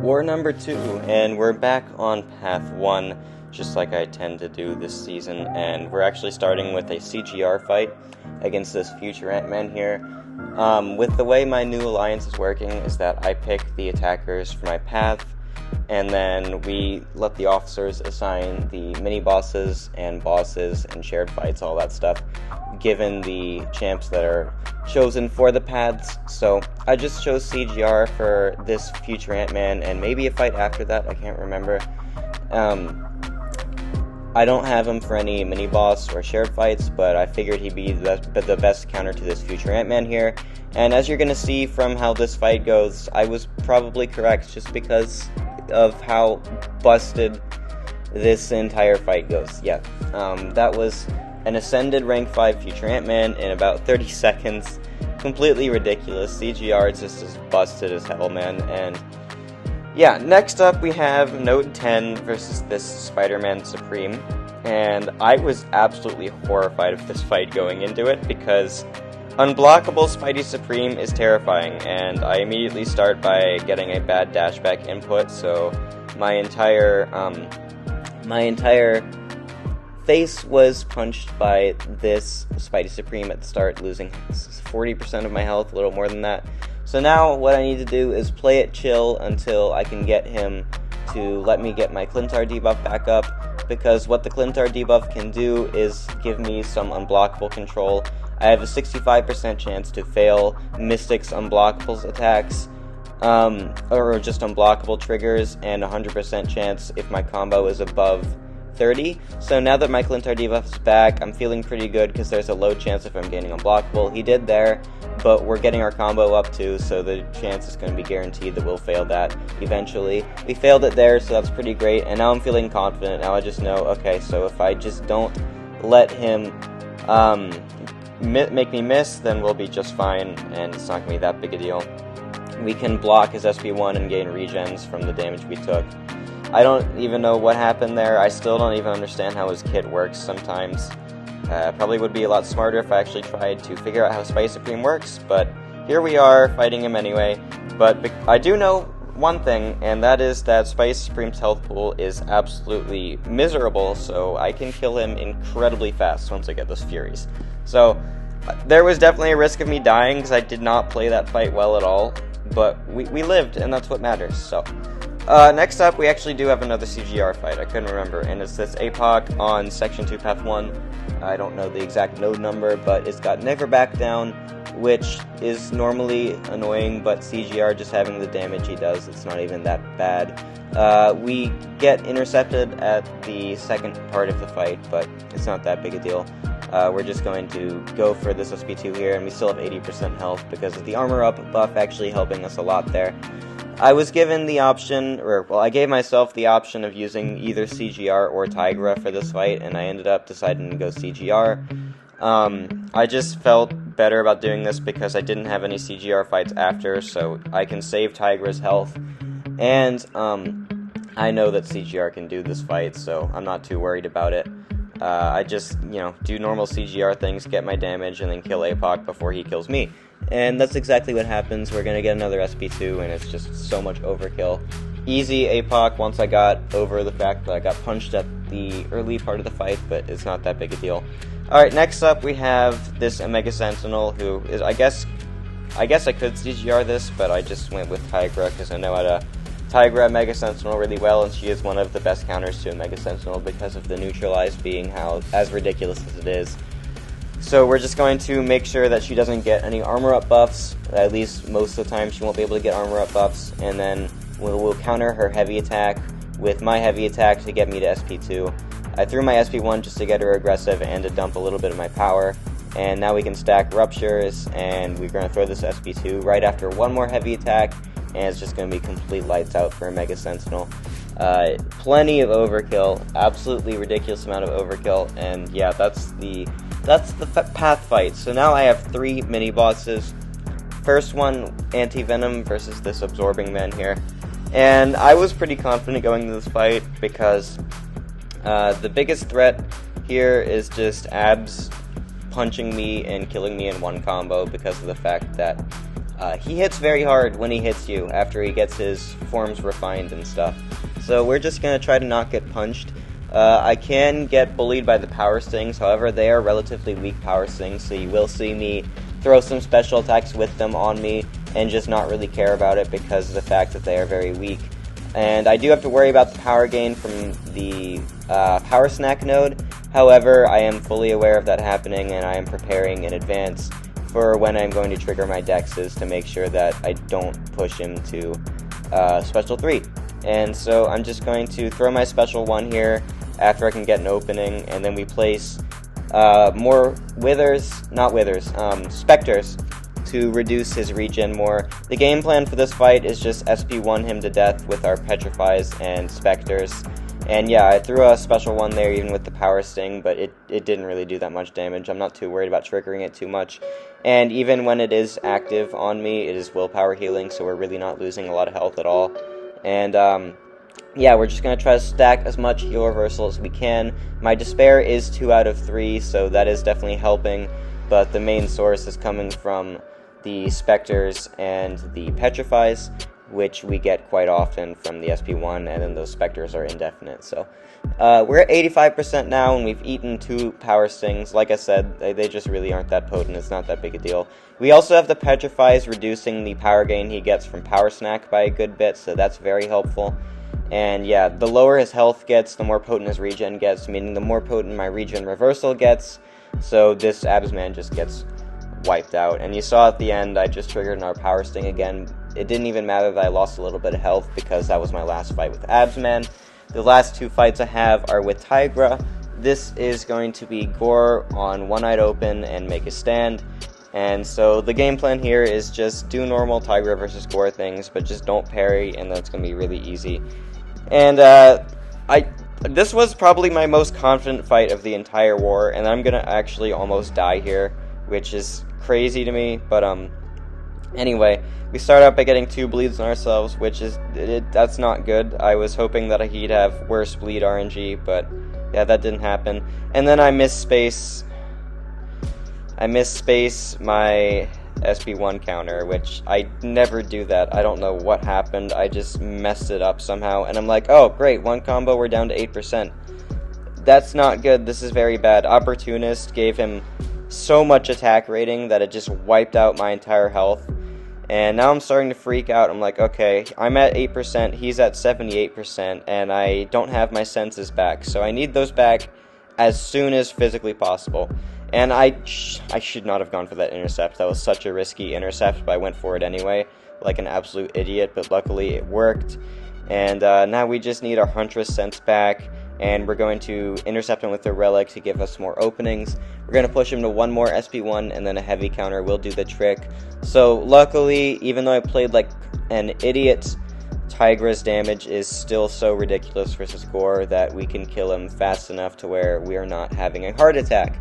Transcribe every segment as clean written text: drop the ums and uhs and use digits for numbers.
War number 2, and we're back on path 1, just like I tend to do this season, and we're actually starting with a CGR fight against this future Ant-Man here. With the way my new alliance is working is that I pick the attackers for my path, and then we let the officers assign the mini-bosses and bosses and shared fights, all that stuff, given the champs that are chosen for the paths. So I just chose CGR for this future Ant-Man, and maybe a fight after that, I can't remember. I don't have him for any mini-boss or shared fights, but I figured he'd be the best counter to this future Ant-Man here. And as you're going to see from how this fight goes, I was probably correct just because of how busted this entire fight goes. Yeah, that was an ascended rank 5 future Ant-Man in about 30 seconds. Completely ridiculous. CGR is just as busted as hell, man. And yeah, next up we have Note 10 versus this Spider-Man Supreme. And I was absolutely horrified of this fight going into it because unblockable Spidey Supreme is terrifying, and I immediately start by getting a bad dashback input, so my entire face was punched by this Spidey Supreme at the start, losing 40% of my health, a little more than that. So now what I need to do is play it chill until I can get him to let me get my Clintar debuff back up, because what the Clintar debuff can do is give me some unblockable control. I have a 65% chance to fail Mystic's unblockables attacks, or just unblockable triggers, and 100% chance if my combo is above 30. So now that my Clintar debuff is back, I'm feeling pretty good because there's a low chance if I'm gaining unblockable. He did there, but we're getting our combo up too, so the chance is going to be guaranteed that we'll fail that eventually. We failed it there, so that's pretty great, and now I'm feeling confident. Now I just know, okay, so if I just don't let him make me miss, then we'll be just fine, and it's not going to be that big a deal. We can block his SP1 and gain regens from the damage we took. I don't even know what happened there. I still don't even understand how his kit works sometimes. Probably would be a lot smarter if I actually tried to figure out how Spidey Supreme works, but here we are, fighting him anyway. But I do know one thing, and that is that Spidey Supreme's health pool is absolutely miserable, so I can kill him incredibly fast once I get those Furies. So there was definitely a risk of me dying because I did not play that fight well at all, but we lived, and that's what matters. So next up, we actually do have another CGR fight. I couldn't remember, and it's this APOC on Section 2, Path 1. I don't know the exact node number, but it's got Never Back Down, which is normally annoying, but CGR just having the damage he does, it's not even that bad. We get intercepted at the second part of the fight, but it's not that big a deal. We're just going to go for this SP2 here, and we still have 80% health because of the armor up buff actually helping us a lot there. I was given the option, I gave myself the option of using either CGR or Tigra for this fight, and I ended up deciding to go CGR. I just felt better about doing this because I didn't have any CGR fights after, so I can save Tigra's health, and I know that CGR can do this fight, so I'm not too worried about it. I just, do normal CGR things, get my damage, and then kill APOC before he kills me. And that's exactly what happens. We're going to get another SP2, and it's just so much overkill. Easy APOC once I got over the fact that I got punched at the early part of the fight, but it's not that big a deal. Alright, next up we have this Omega Sentinel, who is, I guess I could CGR this, but I just went with Tigra, because I know how to Tigra Omega Sentinel really well, and she is one of the best counters to Omega Sentinel because of the neutralize being as ridiculous as it is. So we're just going to make sure that she doesn't get any armor up buffs. At least most of the time she won't be able to get armor up buffs, and then we'll counter her heavy attack with my heavy attack to get me to SP2. I threw my SP1 just to get her aggressive and to dump a little bit of my power, and now we can stack ruptures, and we're going to throw this SP2 right after one more heavy attack, and it's just going to be complete lights out for Omega Sentinel. Plenty of overkill, absolutely ridiculous amount of overkill, and yeah, that's the path fight. So now I have 3 mini-bosses. First one, Anti-Venom versus this Absorbing Man here. And I was pretty confident going into this fight because the biggest threat here is just Abs punching me and killing me in one combo because of the fact that he hits very hard when he hits you after he gets his forms refined and stuff. So we're just going to try to not get punched. I can get bullied by the power stings, however they are relatively weak power stings, so you will see me throw some special attacks with them on me and just not really care about it because of the fact that they are very weak. And I do have to worry about the power gain from the power snack node. However, I am fully aware of that happening and I am preparing in advance for when I'm going to trigger my dexes to make sure that I don't push him to special 3. And so I'm just going to throw my special 1 here after I can get an opening, and then we place more specters to reduce his regen more. The game plan for this fight is just SP1 him to death with our petrifies and specters. And yeah, I threw a special 1 there even with the power sting, but it didn't really do that much damage. I'm not too worried about triggering it too much. And even when it is active on me, it is willpower healing, so we're really not losing a lot of health at all. And yeah, we're just going to try to stack as much heal reversal as we can. My despair is 2 out of 3, so that is definitely helping, but the main source is coming from the specters and the petrifies, which we get quite often from the SP1, and then those specters are indefinite. So we're at 85% now, and we've eaten 2 power stings. Like I said, they just really aren't that potent. It's not that big a deal. We also have the petrifies reducing the power gain he gets from power snack by a good bit, so that's very helpful. And yeah, the lower his health gets, the more potent his regen gets, meaning the more potent my regen reversal gets, so this Absman just gets wiped out. And you saw at the end, I just triggered our power sting again. It didn't even matter that I lost a little bit of health because that was my last fight with Absman. The last 2 fights I have are with Tigra. This is going to be Gorr on one-eyed open and make a stand. And so the game plan here is just do normal Tigra versus Gorr things, but just don't parry, and that's going to be really easy. And this was probably my most confident fight of the entire war, and I'm going to actually almost die here, which is crazy to me, but anyway, we start out by getting 2 bleeds on ourselves, which is, that's not good. I was hoping that he'd have worse bleed RNG, but yeah, that didn't happen. And then I misspace my SP1 counter, which I never do that. I don't know what happened. I just messed it up somehow, and I'm like, oh great, 1 combo, we're down to 8%. That's not good. This is very bad. Opportunist gave him so much attack rating that it just wiped out my entire health. And now I'm starting to freak out. I'm like, okay, I'm at 8%, he's at 78%, and I don't have my senses back. So I need those back as soon as physically possible. And I should not have gone for that intercept. That was such a risky intercept, but I went for it anyway, like an absolute idiot, but luckily it worked. And now we just need our Huntress sense back, and we're going to intercept him with the relic to give us more openings. We're going to push him to 1 more SP1, and then a heavy counter will do the trick. So luckily, even though I played like an idiot, Tigra's damage is still so ridiculous versus Gorr that we can kill him fast enough to where we are not having a heart attack.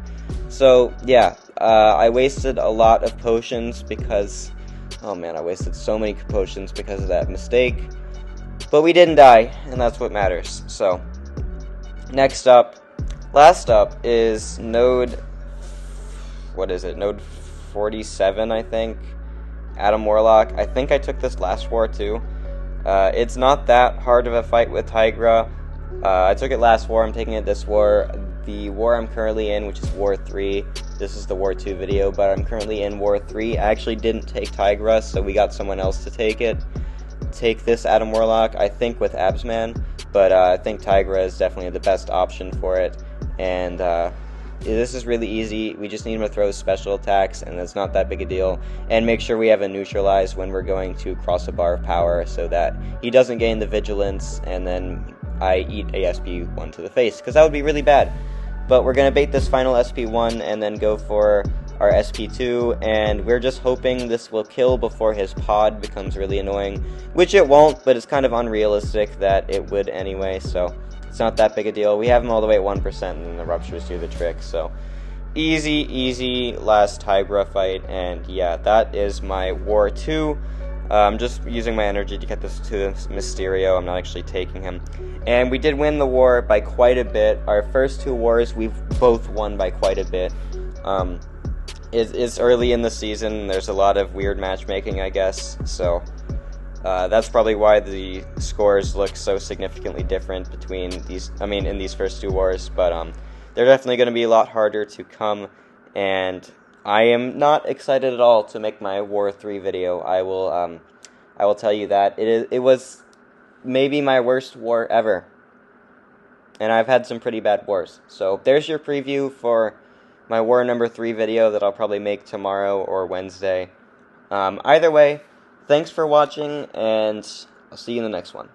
So yeah, I wasted a lot of potions because, oh man, I wasted so many potions because of that mistake. But we didn't die, and that's what matters. So next up, last up is node, what is it, node 47, I think, Adam Warlock. I think I took this last war too. It's not that hard of a fight with Tigra. I took it last war, I'm taking it this war. The war I'm currently in, which is War 3, this is the War 2 video, but I'm currently in War 3. I actually didn't take Tigra, so we got someone else to take it. Take this Adam Warlock, I think with Absman, but I think Tigra is definitely the best option for it. And this is really easy. We just need him to throw special attacks, and it's not that big a deal. And make sure we have a neutralize when we're going to cross a bar of power so that he doesn't gain the vigilance, and then I eat a SP1 to the face, because that would be really bad. But we're going to bait this final SP1 and then go for our SP2, and we're just hoping this will kill before his pod becomes really annoying, which it won't, but it's kind of unrealistic that it would anyway, so it's not that big a deal. We have him all the way at 1%, and then the ruptures do the trick, so easy last Tigra fight, and yeah, that is my War 2. I'm just using my energy to get this to Mysterio. I'm not actually taking him. And we did win the war by quite a bit. Our first 2 wars, we've both won by quite a bit. It's early in the season. There's a lot of weird matchmaking, I guess. So that's probably why the scores look so significantly different between these. I mean, in these first two wars, but they're definitely going to be a lot harder to come. And I am not excited at all to make my War 3 video. I will tell you that it was maybe my worst war ever. And I've had some pretty bad wars. So there's your preview for my War number 3 video that I'll probably make tomorrow or Wednesday. Either way, thanks for watching, and I'll see you in the next one.